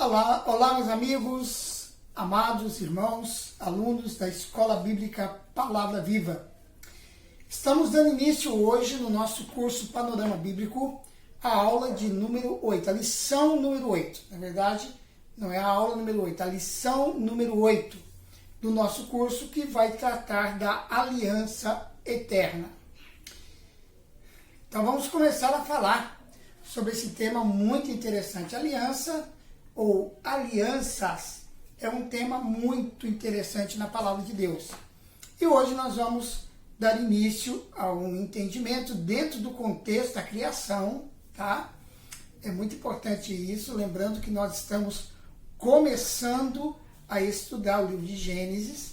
Olá, olá meus amigos, amados irmãos, alunos da Escola Bíblica Palavra Viva. Estamos dando início hoje no nosso curso Panorama Bíblico, a aula de número 8, a lição número 8. Na verdade, não é a aula número 8, a lição número 8 do nosso curso, que vai tratar da aliança eterna. Então vamos começar a falar sobre esse tema muito interessante. Aliança ou alianças é um tema muito interessante na palavra de Deus. E hoje nós vamos dar início a um entendimento dentro do contexto da criação, tá? É muito importante isso, lembrando que nós estamos começando a estudar o livro de Gênesis.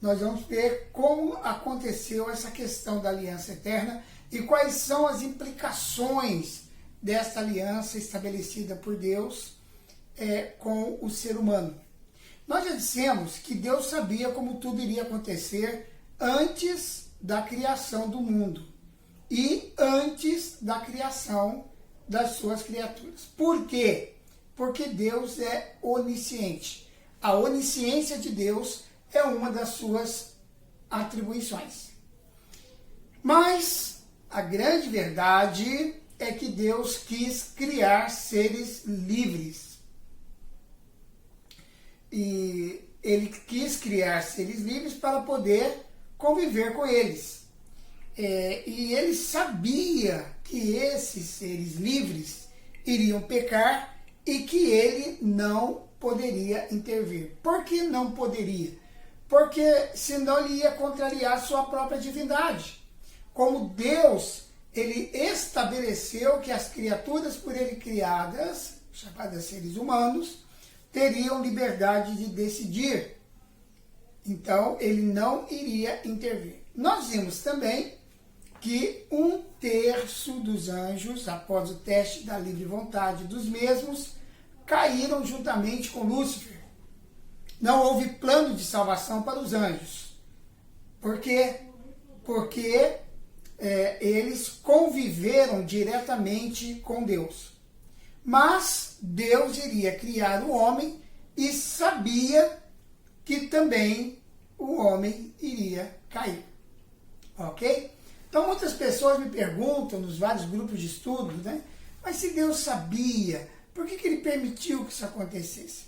Nós vamos ver como aconteceu essa questão da aliança eterna e quais são as implicações desta aliança estabelecida por Deus com o ser humano. Nós já dissemos que Deus sabia como tudo iria acontecer antes da criação do mundo e antes da criação das suas criaturas. Por quê? Porque Deus é onisciente. A onisciência de Deus é uma das suas atribuições. Mas a grande verdade é que Deus quis criar seres livres. E ele quis criar seres livres para poder conviver com eles. E ele sabia que esses seres livres iriam pecar e que ele não poderia intervir. Por que não poderia? Porque senão ele ia contrariar sua própria divindade. Como Deus, ele estabeleceu que as criaturas por ele criadas, chamadas seres humanos, teriam liberdade de decidir. Então, ele não iria intervir. Nós vimos também que 1/3 dos anjos, após o teste da livre vontade dos mesmos, caíram juntamente com Lúcifer. Não houve plano de salvação para os anjos. Por quê? Porque eles conviveram diretamente com Deus. Mas Deus iria criar o homem e sabia que também o homem iria cair. Ok? Então muitas pessoas me perguntam nos vários grupos de estudo, né? Mas se Deus sabia, por que ele permitiu que isso acontecesse?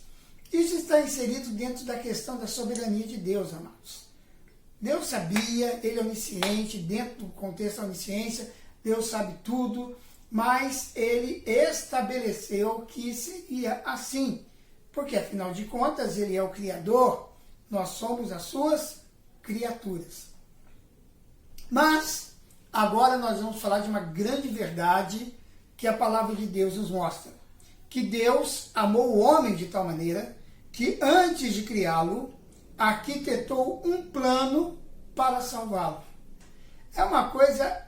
Isso está inserido dentro da questão da soberania de Deus, amados. Deus sabia, ele é onisciente, dentro do contexto da onisciência, Deus sabe tudo, mas ele estabeleceu que seria assim, porque afinal de contas ele é o Criador, nós somos as suas criaturas. Mas agora nós vamos falar de uma grande verdade que a palavra de Deus nos mostra, que Deus amou o homem de tal maneira que antes de criá-lo, arquitetou um plano para salvá-lo. É uma coisa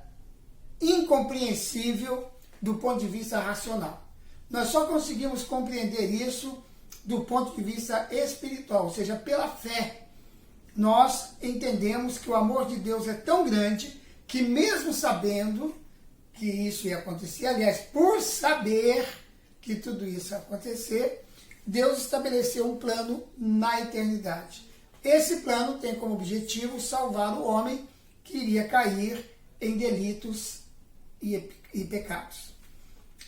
incompreensível do ponto de vista racional. Nós só conseguimos compreender isso do ponto de vista espiritual, ou seja, pela fé. Nós entendemos que o amor de Deus é tão grande que mesmo sabendo que isso ia acontecer, aliás, por saber que tudo isso ia acontecer, Deus estabeleceu um plano na eternidade. Esse plano tem como objetivo salvar o homem que iria cair em delitos e pecados.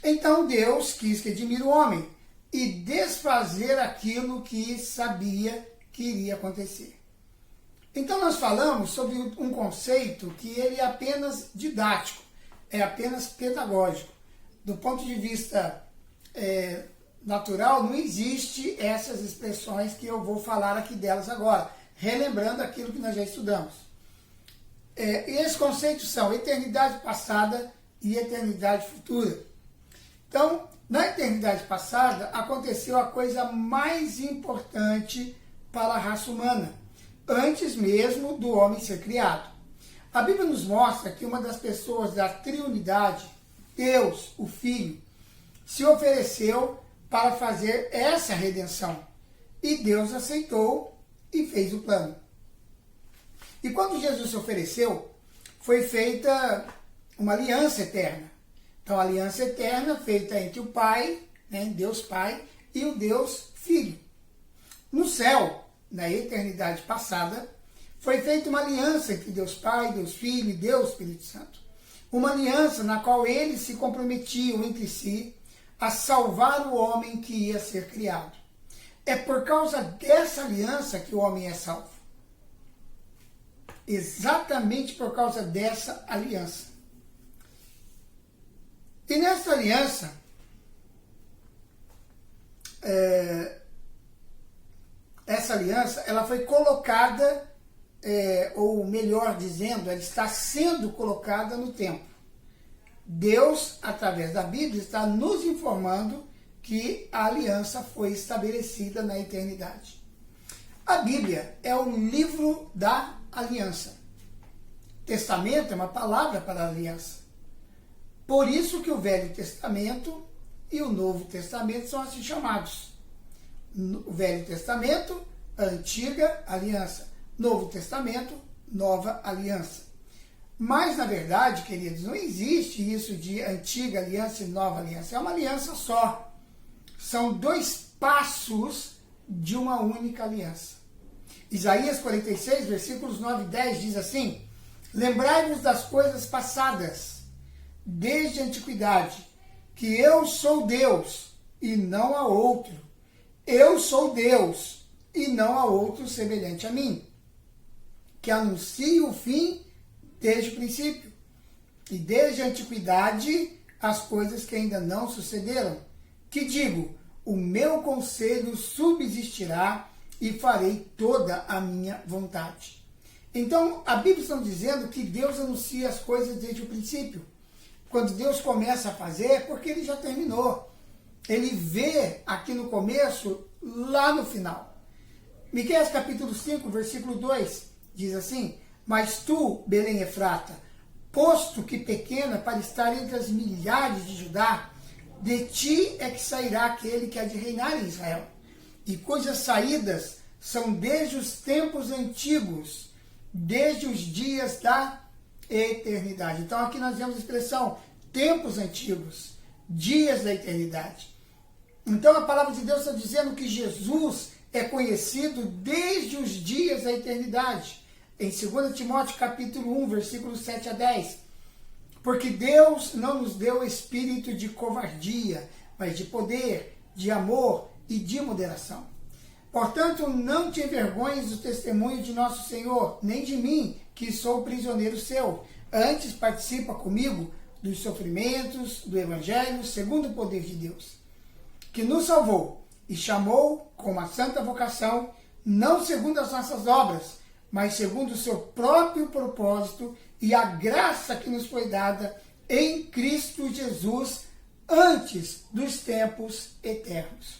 Então Deus quis redimir o homem e desfazer aquilo que sabia que iria acontecer. Então nós falamos sobre um conceito que ele é apenas didático, é apenas pedagógico. Do ponto de vista natural, não existe essas expressões que eu vou falar aqui delas agora, relembrando aquilo que nós já estudamos. E esses conceitos são eternidade passada e eternidade futura. Então, na eternidade passada, aconteceu a coisa mais importante para a raça humana, antes mesmo do homem ser criado. A Bíblia nos mostra que uma das pessoas da triunidade, Deus, o Filho, se ofereceu para fazer essa redenção. E Deus aceitou e fez o plano. E quando Jesus se ofereceu, foi feita uma aliança eterna. Então, a aliança eterna feita entre o Pai né? Deus Pai e o Deus Filho. No céu, na eternidade passada, foi feita uma aliança entre Deus Pai, Deus Filho e Deus Espírito Santo. Uma aliança na qual eles se comprometiam entre si a salvar o homem que ia ser criado. É por causa dessa aliança que o homem é salvo. Exatamente por causa dessa aliança. E nessa aliança, essa aliança, ela foi colocada, ou melhor dizendo, ela está sendo colocada no tempo. Deus, através da Bíblia, está nos informando que a aliança foi estabelecida na eternidade. A Bíblia é o livro da aliança. Testamento é uma palavra para a aliança. Por isso que o Velho Testamento e o Novo Testamento são assim chamados. O Velho Testamento, a Antiga Aliança. Novo Testamento, Nova Aliança. Mas, na verdade, queridos, não existe isso de Antiga Aliança e Nova Aliança. É uma aliança só. São dois passos de uma única aliança. Isaías 46, versículos 9 e 10 diz assim: lembrai-vos das coisas passadas, desde a antiguidade, que eu sou Deus e não há outro. Eu sou Deus e não há outro semelhante a mim, que anuncio o fim desde o princípio, e desde a antiguidade as coisas que ainda não sucederam, que digo, o meu conselho subsistirá e farei toda a minha vontade. Então, a Bíblia está dizendo que Deus anuncia as coisas desde o princípio. Quando Deus começa a fazer, é porque ele já terminou. Ele vê aqui no começo, lá no final. Miqueias capítulo 5, versículo 2, diz assim: mas tu, Belém Efrata, posto que pequena para estar entre as milhares de Judá, de ti é que sairá aquele que há de reinar em Israel, e cujas saídas são desde os tempos antigos, desde os dias da eternidade. Então aqui nós vemos a expressão tempos antigos, dias da eternidade. Então a palavra de Deus está dizendo que Jesus é conhecido desde os dias da eternidade. Em 2 Timóteo capítulo 1, versículos 7 a 10. Porque Deus não nos deu espírito de covardia, mas de poder, de amor e de moderação. Portanto, não te envergonhes do testemunho de nosso Senhor, nem de mim, que sou prisioneiro seu. Antes participa comigo dos sofrimentos do Evangelho, segundo o poder de Deus, que nos salvou e chamou com uma santa vocação, não segundo as nossas obras, mas segundo o seu próprio propósito e a graça que nos foi dada em Cristo Jesus antes dos tempos eternos.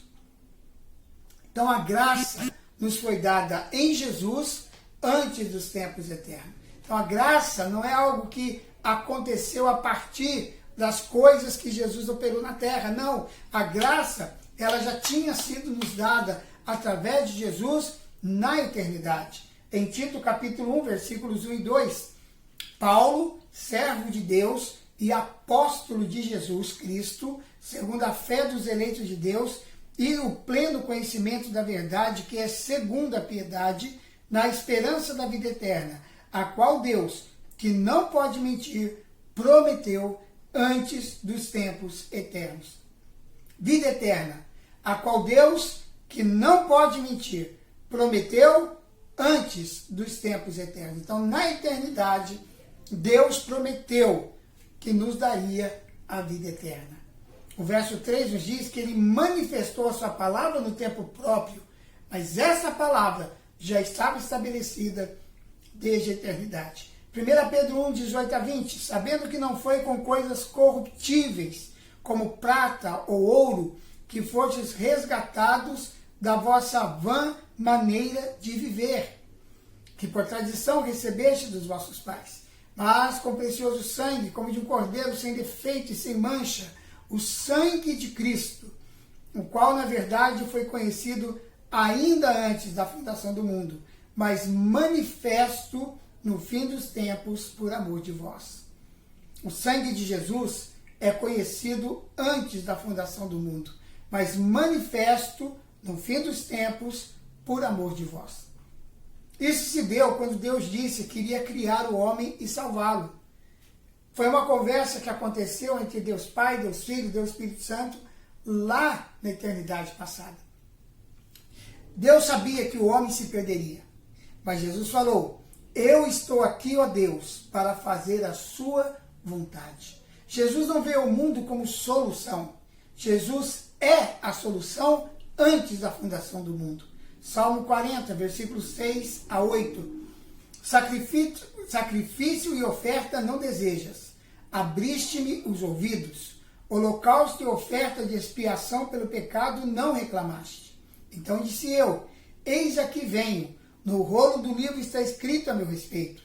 Então a graça nos foi dada em Jesus antes dos tempos eternos. Então a graça não é algo que aconteceu a partir das coisas que Jesus operou na terra. Não, a graça ela já tinha sido nos dada através de Jesus na eternidade. Em Tito capítulo 1, versículos 1 e 2, Paulo, servo de Deus e apóstolo de Jesus Cristo, segundo a fé dos eleitos de Deus e o pleno conhecimento da verdade, que é segundo a piedade, na esperança da vida eterna, a qual Deus, que não pode mentir, prometeu antes dos tempos eternos. Vida eterna, a qual Deus, que não pode mentir, prometeu antes dos tempos eternos. Então, na eternidade, Deus prometeu que nos daria a vida eterna. O verso 3 nos diz que ele manifestou a sua palavra no tempo próprio, mas essa palavra já estava estabelecida desde a eternidade. 1 Pedro 1, 18 a 20, sabendo que não foi com coisas corruptíveis, como prata ou ouro, que fostes resgatados da vossa vã maneira de viver, que por tradição recebeste dos vossos pais, mas com precioso sangue, como de um cordeiro sem defeito e sem mancha, o sangue de Cristo, o qual na verdade foi conhecido ainda antes da fundação do mundo, mas manifesto no fim dos tempos por amor de vós. O sangue de Jesus é conhecido antes da fundação do mundo, mas manifesto no fim dos tempos por amor de vós. Isso se deu quando Deus disse que iria criar o homem e salvá-lo. Foi uma conversa que aconteceu entre Deus Pai, Deus Filho, Deus Espírito Santo, lá na eternidade passada. Deus sabia que o homem se perderia, mas Jesus falou: eu estou aqui, ó Deus, para fazer a sua vontade. Jesus não veio ao mundo como solução. Jesus é a solução antes da fundação do mundo. Salmo 40, versículos 6 a 8. Sacrifício e oferta não desejas. Abriste-me os ouvidos. Holocausto e oferta de expiação pelo pecado não reclamaste. Então disse eu: eis aqui venho. No rolo do livro está escrito a meu respeito.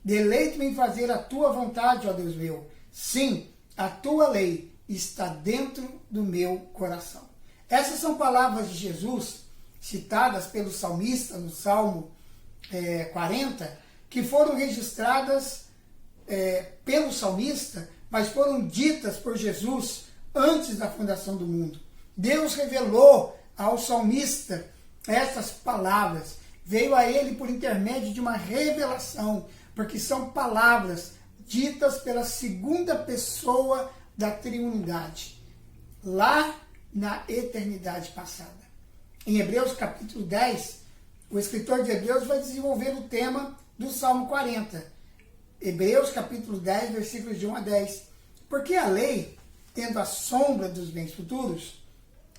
Deleito-me em fazer a tua vontade, ó Deus meu. Sim, a tua lei está dentro do meu coração. Essas são palavras de Jesus, citadas pelo salmista no Salmo 40, que foram registradas pelo salmista, mas foram ditas por Jesus antes da fundação do mundo. Deus revelou ao salmista essas palavras, veio a ele por intermédio de uma revelação, porque são palavras ditas pela segunda pessoa da triunidade, lá na eternidade passada. Em Hebreus capítulo 10, o escritor de Hebreus vai desenvolver o tema do Salmo 40. Hebreus capítulo 10, versículos de 1 a 10. Porque a lei, tendo a sombra dos bens futuros,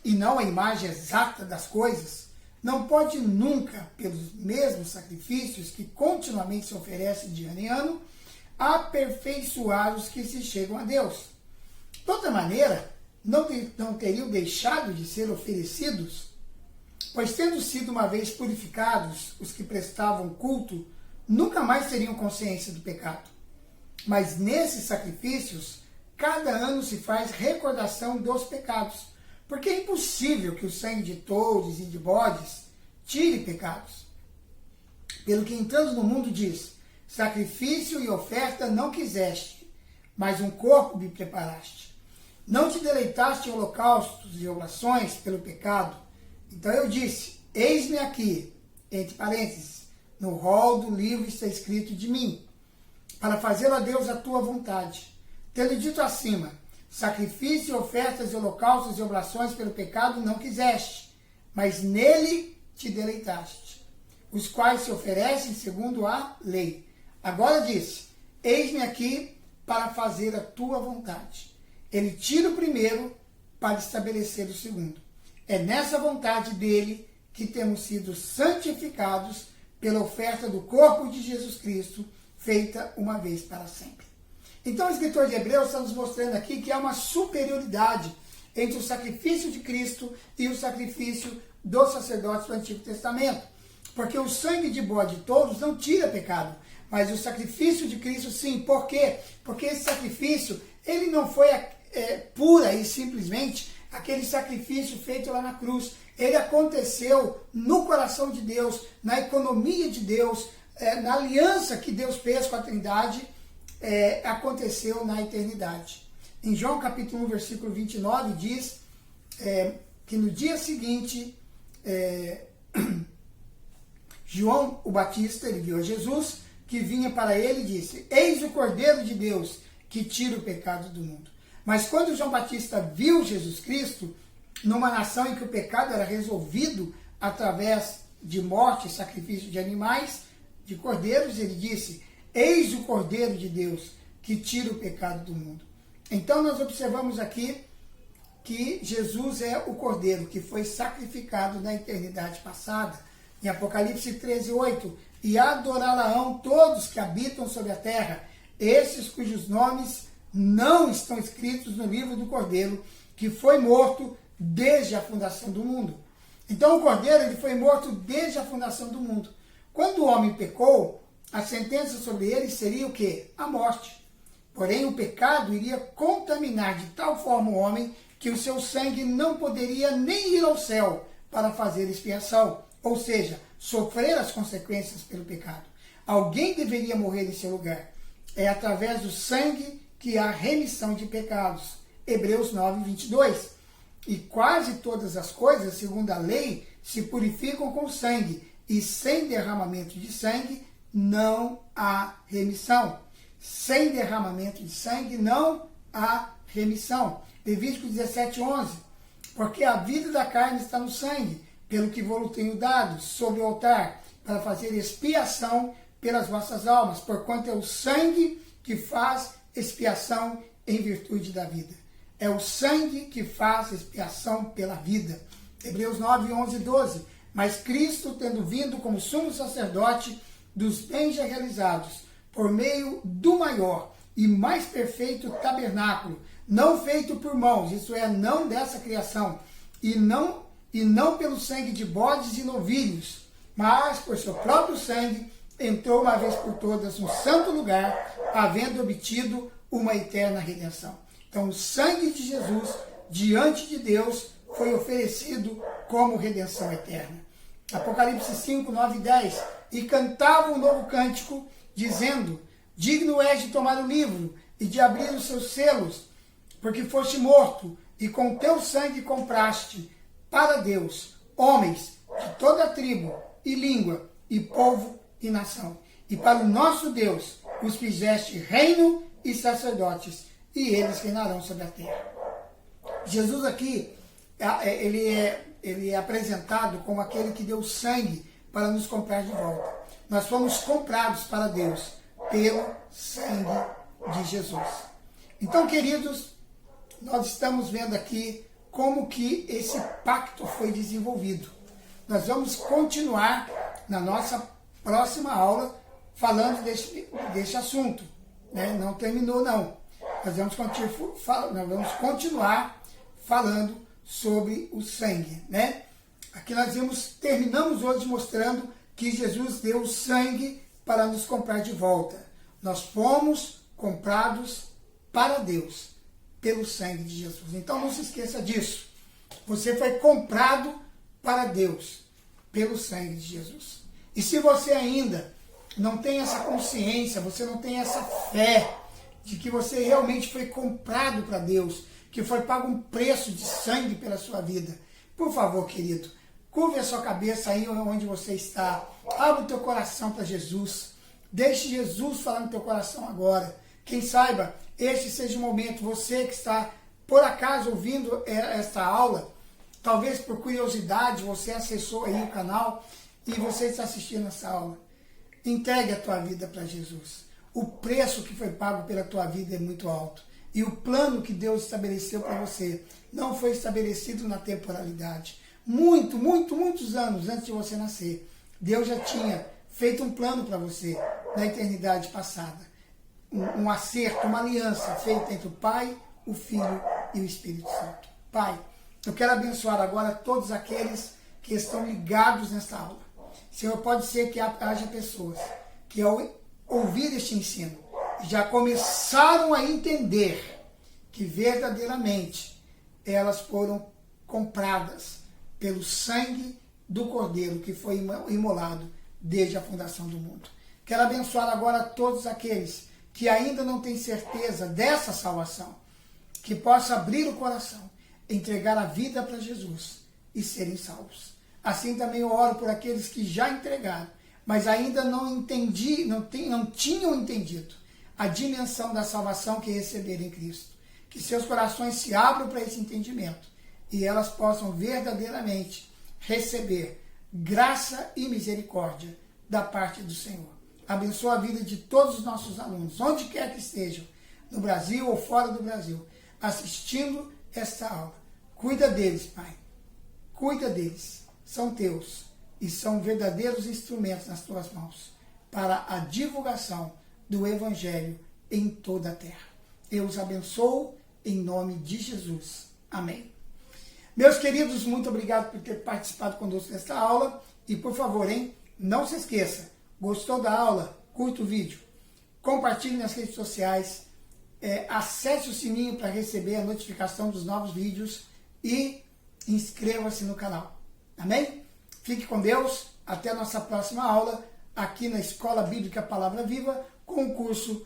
e não a imagem exata das coisas, não pode nunca, pelos mesmos sacrifícios que continuamente se oferecem de ano em ano, aperfeiçoar os que se chegam a Deus. De outra maneira, não teriam deixado de ser oferecidos, pois tendo sido uma vez purificados os que prestavam culto, nunca mais teriam consciência do pecado. Mas nesses sacrifícios, cada ano se faz recordação dos pecados, porque é impossível que o sangue de touros e de bodes tire pecados. Pelo que entrando no mundo diz: sacrifício e oferta não quiseste, mas um corpo me preparaste. Não te deleitaste em holocaustos e oblações pelo pecado. Então eu disse: eis-me aqui, entre parênteses, no rol do livro está escrito de mim, para fazer a Deus a tua vontade. Tendo dito acima: sacrifício, ofertas, holocaustos e oblações pelo pecado não quiseste, mas nele te deleitaste, os quais se oferecem segundo a lei. Agora disse: eis-me aqui para fazer a tua vontade. Ele tira o primeiro para estabelecer o segundo. É nessa vontade dele que temos sido santificados pela oferta do corpo de Jesus Cristo, feita uma vez para sempre. Então o escritor de Hebreus está nos mostrando aqui que há uma superioridade entre o sacrifício de Cristo e o sacrifício dos sacerdotes do Antigo Testamento. Porque o sangue de bode e touros não tira pecado, mas o sacrifício de Cristo sim. Por quê? Porque esse sacrifício, ele não foi pura e simplesmente aquele sacrifício feito lá na cruz. Ele aconteceu no coração de Deus, na economia de Deus, na aliança que Deus fez com a Trindade, aconteceu na eternidade. Em João capítulo 1, versículo 29, diz que no dia seguinte, João o Batista, ele viu a Jesus, que vinha para ele e disse: eis o Cordeiro de Deus, que tira o pecado do mundo. Mas quando João Batista viu Jesus Cristo, numa nação em que o pecado era resolvido através de morte e sacrifício de animais, de cordeiros, ele disse: eis o Cordeiro de Deus, que tira o pecado do mundo. Então nós observamos aqui que Jesus é o Cordeiro que foi sacrificado na eternidade passada. Em Apocalipse 13, 8, e adorá-la-ão todos que habitam sobre a terra, esses cujos nomes não estão escritos no livro do Cordeiro, que foi morto desde a fundação do mundo. Então o Cordeiro, ele foi morto desde a fundação do mundo. Quando o homem pecou, a sentença sobre ele seria o quê? A morte. Porém, o pecado iria contaminar de tal forma o homem que o seu sangue não poderia nem ir ao céu para fazer expiação, ou seja, sofrer as consequências pelo pecado. Alguém deveria morrer em seu lugar. É através do sangue que há remissão de pecados. Hebreus 9, 22. E quase todas as coisas, segundo a lei, se purificam com sangue, e sem derramamento de sangue não há remissão. Sem derramamento de sangue não há remissão. Levítico 17:11. Porque a vida da carne está no sangue, pelo que vou tenho dado sobre o altar, para fazer expiação pelas vossas almas, porquanto é o sangue que faz expiação em virtude da vida. É o sangue que faz expiação pela vida. Hebreus 9:11-12. Mas Cristo, tendo vindo como sumo sacerdote dos bens já realizados, por meio do maior e mais perfeito tabernáculo, não feito por mãos, isso é, não dessa criação, e não pelo sangue de bodes e novilhos, mas por seu próprio sangue, entrou uma vez por todas no santo lugar, havendo obtido uma eterna redenção. Então, o sangue de Jesus, diante de Deus, foi oferecido como redenção eterna. Apocalipse 5, 9 e 10. E cantava um novo cântico, dizendo: digno és de tomar o livro e de abrir os seus selos, porque foste morto, e com teu sangue compraste para Deus homens de toda a tribo, e língua, e povo, e nação. E para o nosso Deus os fizeste reino e sacerdotes, e eles reinarão sobre a terra. Jesus aqui, ele é apresentado como aquele que deu sangue para nos comprar de volta. Nós fomos comprados para Deus pelo sangue de Jesus. Então, queridos, nós estamos vendo aqui como que esse pacto foi desenvolvido. Nós vamos continuar na nossa próxima aula falando desse assunto. Né? Não terminou, não. Nós vamos continuar falando sobre o sangue. Né? Aqui nós terminamos hoje mostrando que Jesus deu sangue para nos comprar de volta. Nós fomos comprados para Deus pelo sangue de Jesus. Então não se esqueça disso. Você foi comprado para Deus pelo sangue de Jesus. E se você ainda não tem essa consciência, você não tem essa fé de que você realmente foi comprado para Deus, que foi pago um preço de sangue pela sua vida, por favor, querido, curve a sua cabeça aí onde você está, abra o teu coração para Jesus, deixe Jesus falar no teu coração agora. Quem saiba, este seja o momento, você que está por acaso ouvindo esta aula, talvez por curiosidade, você acessou aí o canal e você está assistindo essa aula. Entregue a tua vida para Jesus. O preço que foi pago pela tua vida é muito alto. E o plano que Deus estabeleceu para você não foi estabelecido na temporalidade. Muitos anos antes de você nascer, Deus já tinha feito um plano para você na eternidade passada. Um acerto, uma aliança feita entre o Pai, o Filho e o Espírito Santo. Pai, eu quero abençoar agora todos aqueles que estão ligados nessa aula. Senhor, pode ser que haja pessoas que ao ouvir este ensino já começaram a entender que verdadeiramente elas foram compradas pelo sangue do Cordeiro que foi imolado desde a fundação do mundo. Quero abençoar agora todos aqueles que ainda não têm certeza dessa salvação, que possa abrir o coração, entregar a vida para Jesus e serem salvos. Assim também eu oro por aqueles que já entregaram, mas ainda não tinham entendido a dimensão da salvação que receberam em Cristo. Que seus corações se abram para esse entendimento e elas possam verdadeiramente receber graça e misericórdia da parte do Senhor. Abençoa a vida de todos os nossos alunos, onde quer que estejam, no Brasil ou fora do Brasil, assistindo esta aula. Cuida deles, Pai. Cuida deles. São teus e são verdadeiros instrumentos nas tuas mãos para a divulgação do Evangelho em toda a terra. Eu os abençoo em nome de Jesus. Amém. Meus queridos, muito obrigado por ter participado conosco nesta aula. E por favor, não se esqueça, gostou da aula? Curta o vídeo, compartilhe nas redes sociais, acesse o sininho para receber a notificação dos novos vídeos e inscreva-se no canal. Amém? Fique com Deus. Até a nossa próxima aula aqui na Escola Bíblica Palavra Viva com o curso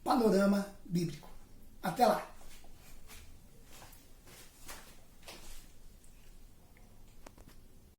Panorama Bíblico. Até lá!